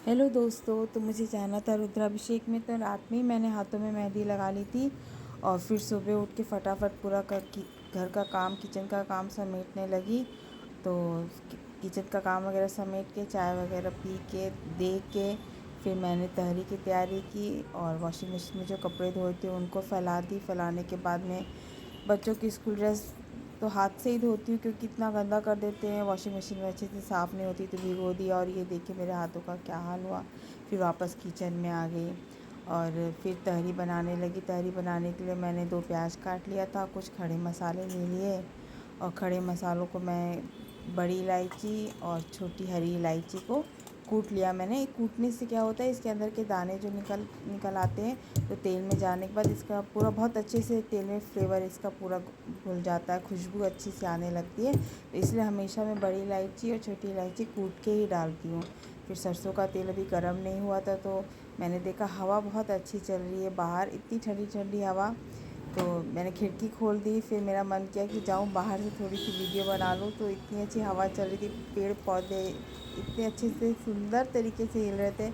Hello दोस्तों, तो मुझे जाना था रुद्राभिषेक में। तो रात में ही मैंने हाथों में मेहंदी लगा ली थी और फिर सुबह उठ के फटाफट पूरा घर का काम, किचन का काम समेटने लगी। तो किचन का काम वगैरह समेट के, चाय वगैरह पी के, दे के, फिर मैंने तहरी की तैयारी की और वॉशिंग मशीन में जो कपड़े धोए थे उनको फैला दी। फैलाने के बाद में बच्चों की स्कूल ड्रेस तो हाथ से ही धोती हूँ, क्योंकि इतना गंदा कर देते हैं, वॉशिंग मशीन में अच्छे से साफ़ नहीं होती, तो भिगो दिया और ये देखिए मेरे हाथों का क्या हाल हुआ। फिर वापस किचन में आ गई और फिर तहरी बनाने लगी। तहरी बनाने के लिए मैंने 2 प्याज काट लिया था, कुछ खड़े मसाले ले लिए और खड़े मसालों को मैं बड़ी इलायची और छोटी हरी इलायची को कूट लिया मैंने। कूटने से क्या होता है, इसके अंदर के दाने जो निकल आते हैं, तो तेल में जाने के बाद इसका पूरा बहुत अच्छे से तेल में फ्लेवर इसका पूरा घुल जाता है, खुशबू अच्छी से आने लगती है। तो इसलिए हमेशा मैं बड़ी इलायची और छोटी इलायची कूट के ही डालती हूँ। फिर सरसों का तेल अभी गर्म नहीं हुआ था, तो मैंने देखा हवा बहुत अच्छी चल रही है बाहर, इतनी ठंडी ठंडी हवा। तो मैंने खिड़की खोल दी। फिर मेरा मन किया कि जाऊँ बाहर से थोड़ी सी वीडियो बना लूँ। तो इतनी अच्छी हवा चल रही थी, पेड़ पौधे इतने अच्छे से सुंदर तरीके से हिल रहे थे,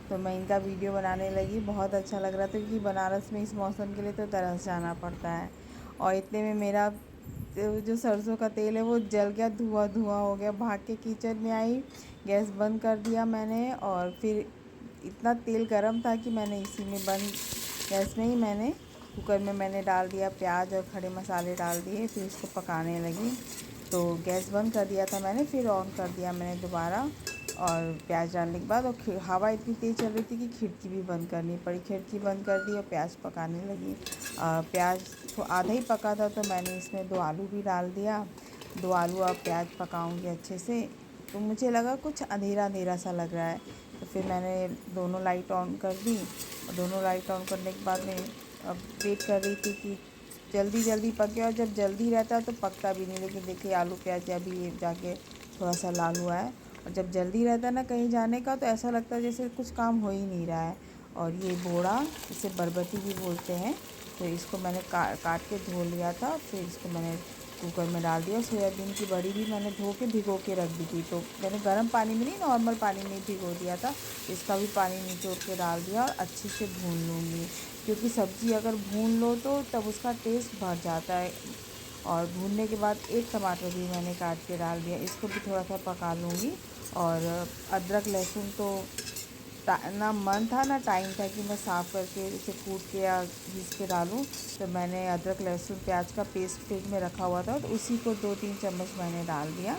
तो मैं इनका वीडियो बनाने लगी। बहुत अच्छा लग रहा था, क्योंकि बनारस में इस मौसम के लिए तो तरस जाना पड़ता है। और इतने में मेरा जो सरसों का तेल है वो जल गया, धुआं धुआं हो गया। भाग के किचन में आई, गैस बंद कर दिया मैंने और फिर इतना तेल गर्म था कि मैंने इसी में बंद गैस में ही मैंने कुकर में मैंने डाल दिया प्याज और खड़े मसाले डाल दिए। फिर इसको पकाने लगी। तो गैस बंद कर दिया था मैंने, फिर ऑन कर दिया मैंने दोबारा। और प्याज डालने के बाद और हवा इतनी तेज़ चल रही थी कि खिड़की भी बंद करनी पड़ी। खिड़की बंद कर दी और प्याज पकाने लगी। प्याज तो आधा ही पका था, तो मैंने इसमें 2 आलू भी डाल दिया। 2 आलू और प्याज पकाऊंगी अच्छे से। तो मुझे लगा कुछ अंधेरा अंधेरा सा लग रहा है, तो फिर मैंने दोनों लाइट ऑन कर दी। और दोनों लाइट ऑन करने के बाद में अब वेट कर रही थी कि जल्दी जल्दी पके। और जब जल्दी रहता है तो पकता भी नहीं, लेकिन देखिए आलू प्याज अभी ये जाके थोड़ा सा लाल हुआ है। और जब जल्दी रहता है ना कहीं जाने का, तो ऐसा लगता है जैसे कुछ काम हो ही नहीं रहा है। और ये बोड़ा, इसे बरबटी भी बोलते हैं, तो इसको मैंने काट के धो लिया था। फिर इसको मैंने कुकर में डाल दिया। सोयाबीन की बड़ी भी मैंने धो के भिगो के रख दी थी, तो मैंने गर्म पानी में नहीं, नॉर्मल पानी में ही भिगो दिया था। इसका भी पानी निचोड़ के डाल दिया और अच्छे से भून लूँगी, क्योंकि सब्ज़ी अगर भून लो तो तब उसका टेस्ट बढ़ जाता है। और भूनने के बाद एक टमाटर भी मैंने काट के डाल दिया, इसको भी थोड़ा सा पका लूँगी। और अदरक लहसुन तो ना मन था ना टाइम था कि मैं साफ़ करके इसे कूट के या घिस के डालूँ। तो मैंने अदरक लहसुन प्याज का पेस्ट फ्रिज में रखा हुआ था, तो उसी को 2-3 चम्मच मैंने डाल दिया।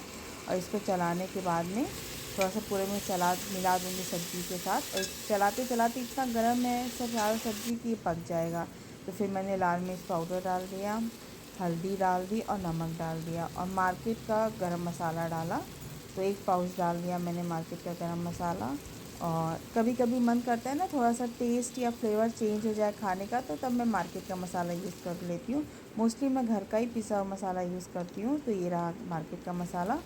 और इसको चलाने के बाद में थोड़ा सा पूरे में मिला दूँगी सब्ज़ी के साथ। और चलाते चलाते इतना गर्म है सब सारा सब्ज़ी कि पक जाएगा। तो फिर मैंने लाल मिर्च पाउडर डाल दिया, हल्दी डाल दी और नमक डाल दिया और मार्केट का गरम मसाला डाला। तो 1 पाउच डाल दिया मैंने मार्केट का गरम मसाला। और कभी कभी मन करता है ना थोड़ा सा टेस्ट या फ्लेवर चेंज हो जाए खाने का, तो तब मैं मार्केट का मसाला यूज़ कर लेती हूँ। मोस्टली मैं घर का ही पिसा हुआ मसाला यूज़ करती हूँ। तो ये रहा मार्केट का मसाला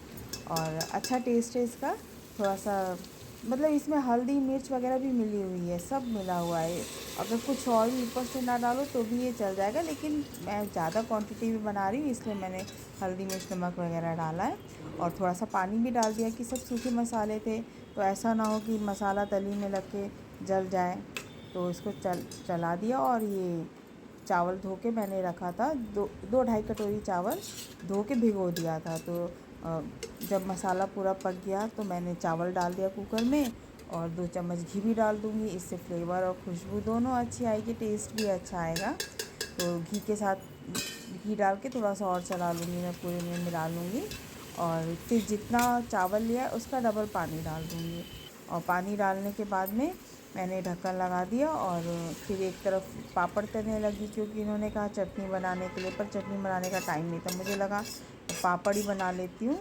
और अच्छा टेस्ट है इसका। थोड़ा सा मतलब इसमें हल्दी मिर्च वगैरह भी मिली हुई है, सब मिला हुआ है। अगर कुछ और भी ऊपर से ना डालो तो भी ये चल जाएगा, लेकिन मैं ज़्यादा क्वांटिटी में बना रही हूँ, इसलिए मैंने हल्दी मिर्च नमक वगैरह डाला है। और थोड़ा सा पानी भी डाल दिया कि सब सूखे मसाले थे, तो ऐसा ना हो कि मसाला तली में लग के जल जाए। तो इसको चला दिया। और ये चावल धो के मैंने रखा था, 2-2 ढाई कटोरी चावल धो के भिगो दिया था। तो जब मसाला पूरा पक गया तो मैंने चावल डाल दिया कुकर में और 2 चम्मच घी भी डाल दूँगी, इससे फ्लेवर और खुशबू दोनों अच्छी आएगी, टेस्ट भी अच्छा आएगा। तो घी के साथ घी डाल के थोड़ा सा और चला लूँगी, मैं पूरे में मिला लूँगी। और फिर जितना चावल लिया है उसका डबल पानी डाल दूँगी। और पानी डालने के बाद में मैंने ढक्कन लगा दिया और फिर एक तरफ पापड़ तलने लगी, क्योंकि इन्होंने कहा चटनी बनाने के लिए, पर चटनी बनाने का टाइम नहीं था। मुझे लगा पापड़ ही बना लेती हूँ,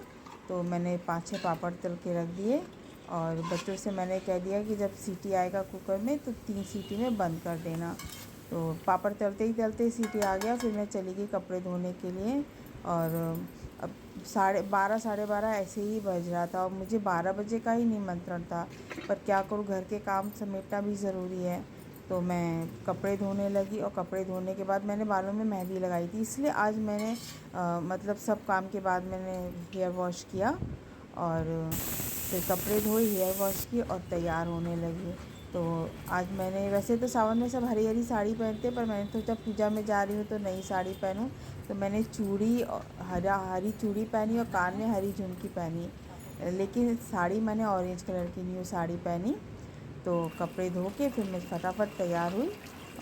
तो मैंने 5-6 पापड़ तल के रख दिए। और बच्चों से मैंने कह दिया कि जब सीटी आएगा कुकर में तो 3 सीटी में बंद कर देना। तो पापड़ तलते ही तलते सीटी आ गया। फिर मैं चली गई कपड़े धोने के लिए। और अब 12:30 12:30 ऐसे ही बज रहा था और मुझे 12 बजे का ही निमंत्रण था, पर क्या करूँ, घर के काम समेटना भी ज़रूरी है। तो मैं कपड़े धोने लगी और कपड़े धोने के बाद मैंने बालों में मेहंदी लगाई थी, इसलिए आज मैंने मतलब सब काम के बाद मैंने हेयर वॉश किया। और फिर कपड़े धोए, हेयर वॉश की और तैयार होने लगी। तो आज मैंने, वैसे तो सावन में सब हरी हरी साड़ी पहनते, पर मैंने सोचा पूजा में जा रही हूँ तो नई साड़ी पहनूँ। तो मैंने चूड़ी हरी चूड़ी पहनी और कान में हरी झुमकी पहनी, लेकिन साड़ी मैंने ऑरेंज कलर की न्यू साड़ी पहनी। तो कपड़े धो के फिर मैं फटाफट तैयार हुई,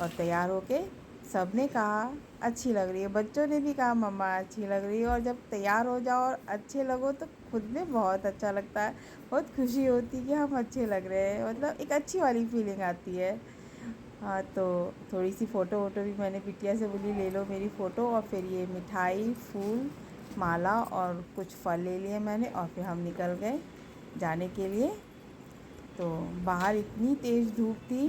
और तैयार होके सब ने कहा अच्छी लग रही है, बच्चों ने भी कहा मम्मा अच्छी लग रही है। और जब तैयार हो जाओ और अच्छे लगो तो खुद में बहुत अच्छा लगता है, बहुत खुशी होती है कि हम अच्छे लग रहे हैं, मतलब एक अच्छी वाली फीलिंग आती है। हाँ, तो थोड़ी सी फ़ोटो वोटो भी मैंने बिटिया से बोली ले लो मेरी फ़ोटो, और फिर ये मिठाई, फूल, माला और कुछ फल ले लिए मैंने, और फिर हम निकल गए जाने के लिए। तो बाहर इतनी तेज़ धूप थी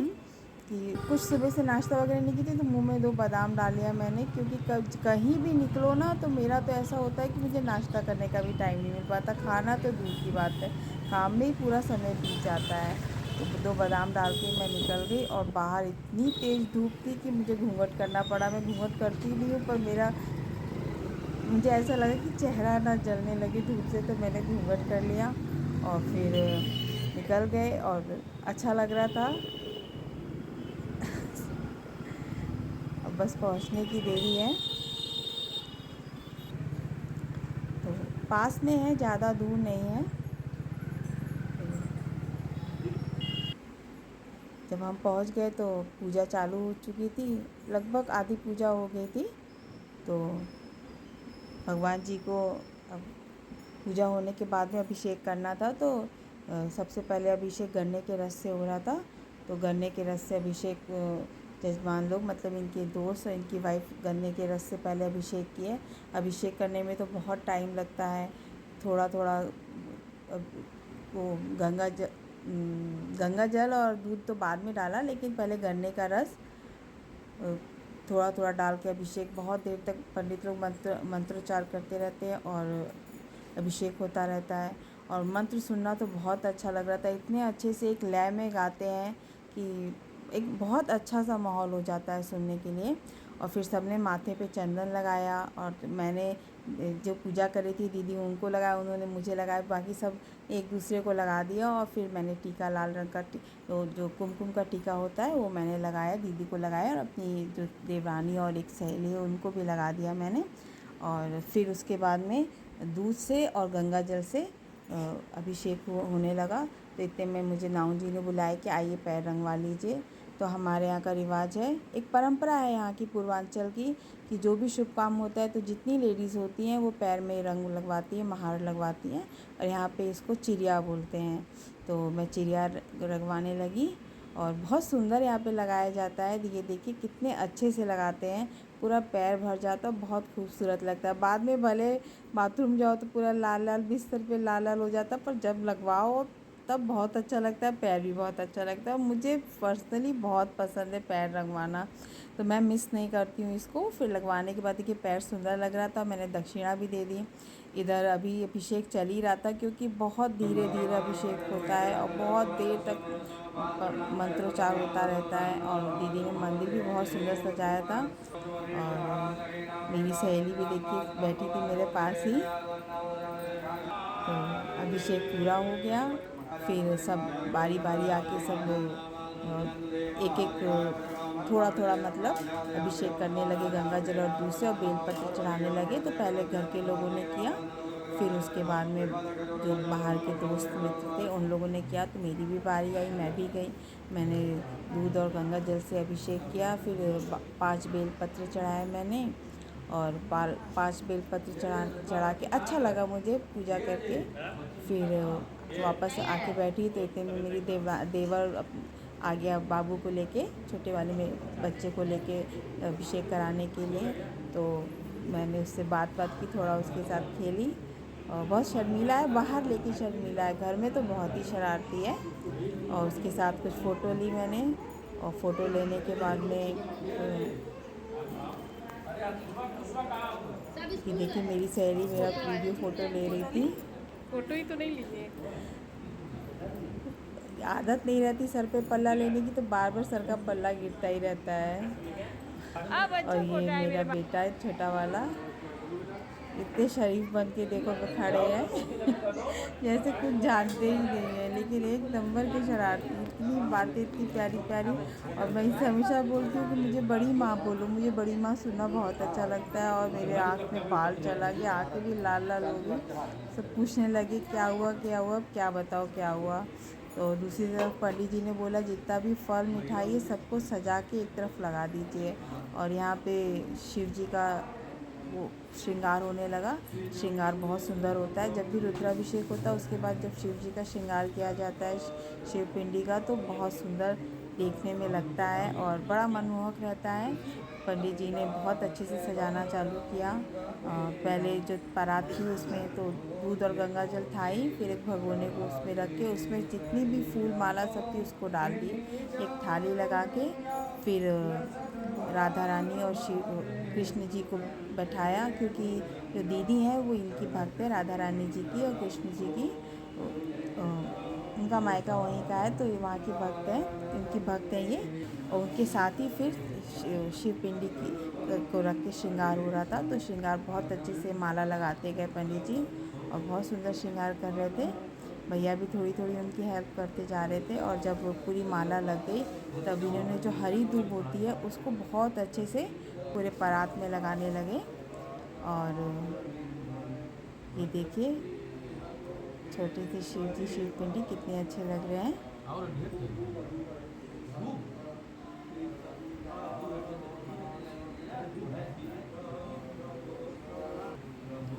कि कुछ सुबह से नाश्ता वगैरह नहीं की थी, तो मुंह में 2 बादाम डाल लिया मैंने, क्योंकि कहीं भी निकलो ना तो मेरा तो ऐसा होता है कि मुझे नाश्ता करने का भी टाइम नहीं मिल पाता, खाना तो दूर की बात है, काम में ही पूरा समय बीत जाता है। तो 2 बादाम डाल के मैं निकल गई, और बाहर इतनी तेज़ धूप थी कि मुझे घूंघट करना पड़ा। मैं घूंघट करती नहीं हूँ, पर मुझे ऐसा लगा कि चेहरा ना जलने लगे धूप से, तो मैंने घूंघट कर लिया और फिर निकल गए, और अच्छा लग रहा था। अब बस पहुंचने की देरी है। तो पास में है, ज़्यादा दूर नहीं है। जब हम पहुंच गए तो पूजा चालू हो चुकी थी, लगभग आधी पूजा हो गई थी। तो भगवान जी को अब पूजा होने के बाद में अभिषेक करना था, तो सबसे पहले अभिषेक गन्ने के रस से हो रहा था। तो गन्ने के रस से अभिषेक जजमान लोग, मतलब इनके दोस्त और इनकी वाइफ, गन्ने के रस से पहले अभिषेक किए। अभिषेक करने में तो बहुत टाइम लगता है, थोड़ा थोड़ा वो गंगा जल और दूध तो बाद में डाला, लेकिन पहले गन्ने का रस थोड़ा थोड़ा डाल के अभिषेक, बहुत देर तक पंडित लोग मंत्रोच्चार करते रहते हैं और अभिषेक होता रहता है। और मंत्र सुनना तो बहुत अच्छा लग रहा था, इतने अच्छे से एक लय में गाते हैं कि एक बहुत अच्छा सा माहौल हो जाता है सुनने के लिए। और फिर सबने माथे पे चंदन लगाया, और मैंने जो पूजा करी थी दीदी उनको लगाया, उन्होंने मुझे लगाया, बाकी सब एक दूसरे को लगा दिया। और फिर मैंने टीका, लाल रंग का तो जो कुमकुम का टीका होता है वो मैंने लगाया, दीदी को लगाया, और अपनी जो देवरानी और एक सहेली है उनको भी लगा दिया मैंने। और फिर उसके बाद में दूध से और गंगा जल से अभिषेक होने लगा। तो इतने में मुझे नाऊ जी ने बुलाया कि आइए पैर रंगवा लीजिए। तो हमारे यहाँ का रिवाज है, एक परंपरा है यहाँ की पूर्वांचल की, कि जो भी शुभ काम होता है तो जितनी लेडीज़ होती हैं वो पैर में रंग लगवाती हैं, महार लगवाती हैं, और यहाँ पे इसको चिरिया बोलते हैं। तो मैं चिरिया लगवाने लगी, और बहुत सुंदर यहाँ पे लगाया जाता है। ये देखिए कितने अच्छे से लगाते हैं, पूरा पैर भर जाता है, बहुत खूबसूरत लगता है। बाद में भले बाथरूम जाओ तो पूरा लाल लाल बिस्तर पे लाल लाल हो जाता, पर जब लगवाओ तब बहुत अच्छा लगता है, पैर भी बहुत अच्छा लगता है। मुझे पर्सनली बहुत पसंद है पैर रंगवाना, तो मैं मिस नहीं करती हूँ इसको। फिर लगवाने के बाद देखिए पैर सुंदर लग रहा था, मैंने दक्षिणा भी दे दी। इधर अभी अभिषेक चल ही रहा था, क्योंकि बहुत धीरे धीरे अभिषेक होता है और बहुत देर तक मंत्रोच्चार होता रहता है। और दीदी ने मंदिर भी बहुत सुंदर सजाया था, और मेरी सहेली भी देखिए बैठी थी मेरे पास ही। तो अभिषेक पूरा हो गया, फिर सब बारी बारी आके सब एक एक थोड़ा थोड़ा मतलब अभिषेक करने लगे गंगा जल और दूध से, और बेलपत्र चढ़ाने लगे। तो पहले घर के लोगों ने किया, फिर उसके बाद में जो बाहर के दोस्त मित्र थे उन लोगों ने किया। तो मेरी भी बारी आई, मैं भी गई, मैंने दूध और गंगा जल से अभिषेक किया। फिर 5 बेलपत्र चढ़ाए मैंने, और 5 बेलपत्र चढ़ा के अच्छा लगा मुझे पूजा करके। फिर वापस आके बैठी, तो इतने में मेरी देवर आ गया बाबू को लेके, छोटे वाले मेरे बच्चे को लेके अभिषेक कराने के लिए। तो मैंने उससे बात की, थोड़ा उसके साथ खेली। और बहुत शर्मीला है बाहर, लेकिन शर्मीला है घर में तो बहुत ही शरारती है। और उसके साथ कुछ फ़ोटो ली मैंने, और फ़ोटो लेने के बाद में कि देखिए मेरी सहेली मेरा वीडियो फ़ोटो ले रही थी। फोटो ही तो नहीं लिए। आदत नहीं रहती सर पे पल्ला लेने की, तो बार बार सर का पल्ला गिरता ही रहता है। अब और अच्छा ये फोटो है मेरा मेरे पास। बेटा है छोटा वाला, इतने शरीफ बन के देखो वो खड़े हैं जैसे कुछ जानते ही नहीं है, लेकिन एक नंबर के शरारती, इतनी बातें इतनी प्यारी प्यारी। और मैं इसे हमेशा बोलती हूँ कि मुझे बड़ी माँ बोलो, मुझे बड़ी माँ सुनना बहुत अच्छा लगता है। और मेरे आँख में बाल चला गया, आँखें भी लाल लाल हो गई। सब पूछने लगे क्या हुआ क्या हुआ, क्या बताओ क्या हुआ। तो दूसरी तरफ पंडित जी ने बोला जितना भी फल मिठाई है सबको सजा के एक तरफ लगा दीजिए। और यहाँ पे शिव जी का वो श्रृंगार होने लगा। श्रृंगार बहुत सुंदर होता है, जब भी रुद्राभिषेक होता है उसके बाद जब शिव जी का श्रृंगार किया जाता है शिव पिंडी का, तो बहुत सुंदर देखने में लगता है और बड़ा मनमोहक रहता है। पंडित जी ने बहुत अच्छे से सजाना चालू किया। पहले जो परात थी उसमें तो दूध और गंगा जल था ही, फिर एक भगोने को उसमें रख के उसमें जितनी भी फूल माला सब थी उसको डाल दी, एक थाली लगा के। फिर राधा रानी और शिव कृष्ण जी को बैठाया, क्योंकि जो दीदी है वो इनकी भक्त है, राधा रानी जी की और कृष्ण जी की। उनका मायका वहीं का है, तो ये वहाँ की भक्त है, इनकी भक्त है ये। और उनके साथ ही फिर शिव पिंडी की को रख के श्रृंगार हो रहा था। तो श्रृंगार बहुत अच्छे से माला लगाते गए पंडित जी, और बहुत सुंदर श्रृंगार कर रहे थे। भैया भी थोड़ी थोड़ी उनकी हेल्प करते जा रहे थे। और जब पूरी माला लग गई तब इन्होंने जो हरी दूब होती है उसको बहुत अच्छे से पूरे परात में लगाने लगे। और ये देखिए छोटे से शिव जी शिव पिंडी कितने अच्छे लग रहे हैं।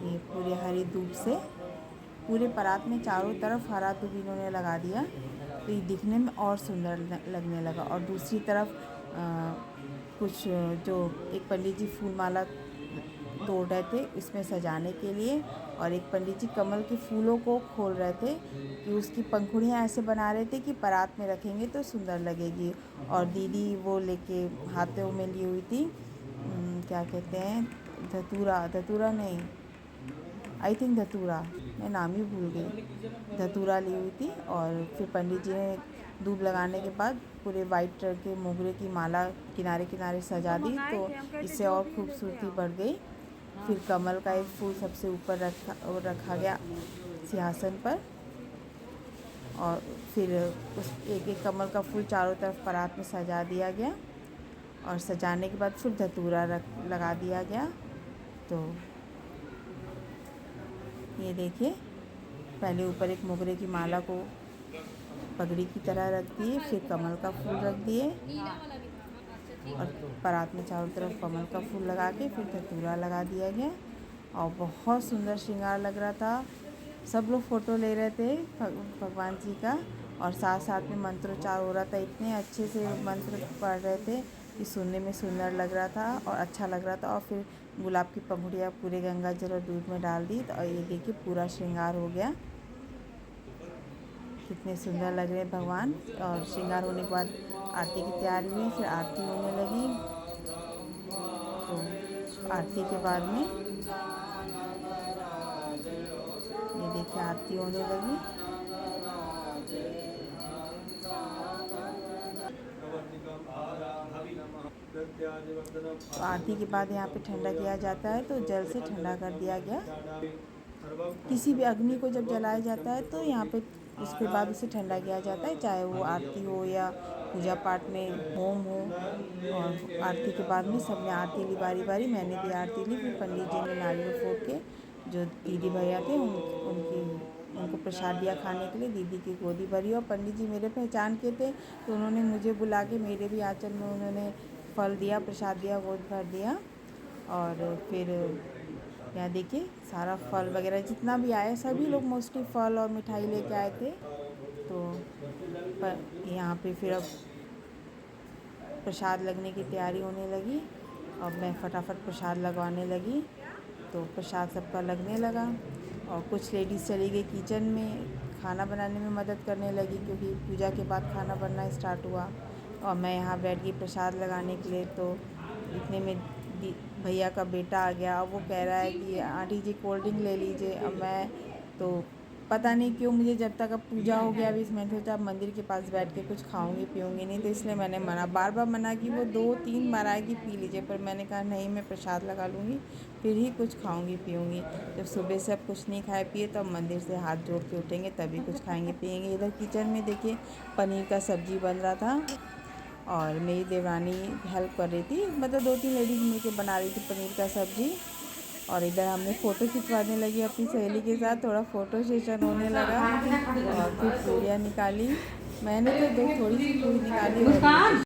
ये पूरे हरी दूब से पूरे परात में चारों तरफ हरा दूब इन्होंने लगा दिया, तो ये दिखने में और सुंदर लगने लगा। और दूसरी तरफ कुछ जो एक पंडित जी फूल माला तोड़ रहे थे इसमें सजाने के लिए, और एक पंडित जी कमल के फूलों को खोल रहे थे कि उसकी पंखुड़ियाँ ऐसे बना रहे थे कि परात में रखेंगे तो सुंदर लगेगी। और दीदी वो लेके हाथों में ली हुई थी, क्या कहते हैं, धतूरा, धतूरा नहीं, आई थिंक धतूरा, मैं नाम ही भूल गई, धतूरा ली हुई थी। और फिर पंडित जी ने दूब लगाने के बाद पूरे वाइट रंग के मोगरे की माला किनारे किनारे सजा दी, तो इससे और खूबसूरती बढ़ गई। फिर कमल का एक फूल सबसे ऊपर रखा गया सिंहासन पर, और फिर उस एक एक कमल का फूल चारों तरफ परात में सजा दिया गया। और सजाने के बाद फिर धतूरा लगा दिया गया। तो ये देखिए पहले ऊपर एक मोगरे की माला को पगड़ी की तरह रख दिए, फिर कमल का फूल रख दिए, और परात में चारों तरफ कमल का फूल लगा के फिर धतूरा लगा दिया गया। और बहुत सुंदर श्रृंगार लग रहा था। सब लोग फ़ोटो ले रहे थे भगवान जी का, और साथ साथ में मंत्रोच्चार हो रहा था। इतने अच्छे से मंत्र पढ़ रहे थे कि सुनने में सुंदर लग रहा था और अच्छा लग रहा था। और फिर गुलाब की पंखुड़ियाँ पूरे गंगा जल और दूध में डाल दी, तो ये देखिए पूरा श्रृंगार हो गया। कितने सुंदर लग रहे हैं भगवान। और श्रृंगार होने के बाद आरती की तैयारी हुई, फिर आरती होने लगी। तो आरती के बाद में ये देखिए आरती होने लगी। तो आरती के बाद यहाँ पे ठंडा किया जाता है, तो जल से ठंडा कर दिया गया। किसी भी अग्नि को जब जलाया जाता है तो यहाँ पे उसके बाद उसे ठंडा किया जाता है, चाहे वो आरती हो या पूजा पाठ में होम हो। और आरती के बाद में सबने आरती ली बारी बारी, मैंने भी आरती ली। फिर पंडित जी ने नारियल फोड़ के जो दीदी भैया थे उनको प्रसाद दिया खाने के लिए। दीदी की गोदी भरी, और पंडित जी मेरे पहचान के थे तो उन्होंने मुझे बुला के मेरे भी आंचल में उन्होंने फल दिया, प्रसाद दिया, गोद भर दिया। और फिर यहाँ देखिए सारा फल वगैरह जितना भी आया, सभी लोग मोस्टली फल और मिठाई लेके आए थे। तो यहाँ पे फिर अब प्रसाद लगने की तैयारी होने लगी, और मैं फटाफट प्रसाद लगवाने लगी। तो प्रसाद सबका लगने लगा, और कुछ लेडीज़ चली गई किचन में खाना बनाने में मदद करने लगी, क्योंकि पूजा के बाद खाना बनना स्टार्ट हुआ। और मैं यहाँ बैठ गई प्रसाद लगाने के लिए। तो इतने में भैया का बेटा आ गया। अब वो कह रहा है कि आंटी जी कोल्ड ड्रिंक ले लीजिए। अब मैं तो पता नहीं क्यों मुझे जब तक अब पूजा हो गया, अभी मैंने सोचा अब मंदिर के पास बैठ के कुछ खाऊंगी पीऊँगी नहीं, तो इसलिए मैंने बार बार मना की। वो 2-3 बार आएगी पी लीजिए, पर मैंने कहा नहीं, मैं प्रसाद लगा लूँगी फिर ही कुछ खाऊंगी पीऊँगी। जब सुबह से अब कुछ नहीं खाए पिए तो अब मंदिर से हाथ जोड़ के उठेंगे तभी कुछ खाएंगे पिएंगे। इधर किचन में देखिए पनीर का सब्जी बन रहा था और मेरी देवरानी हेल्प कर रही थी, मतलब 2-3 लेडीज़ मिलके बना रही थी पनीर का सब्जी। और इधर हमने फ़ोटो खिंचवाने लगी अपनी सहेली के साथ, थोड़ा फ़ोटो सेशन होने लगा। और फिर पूरियाँ निकाली, मैंने तो देख थोड़ी सी पूरी निकाली और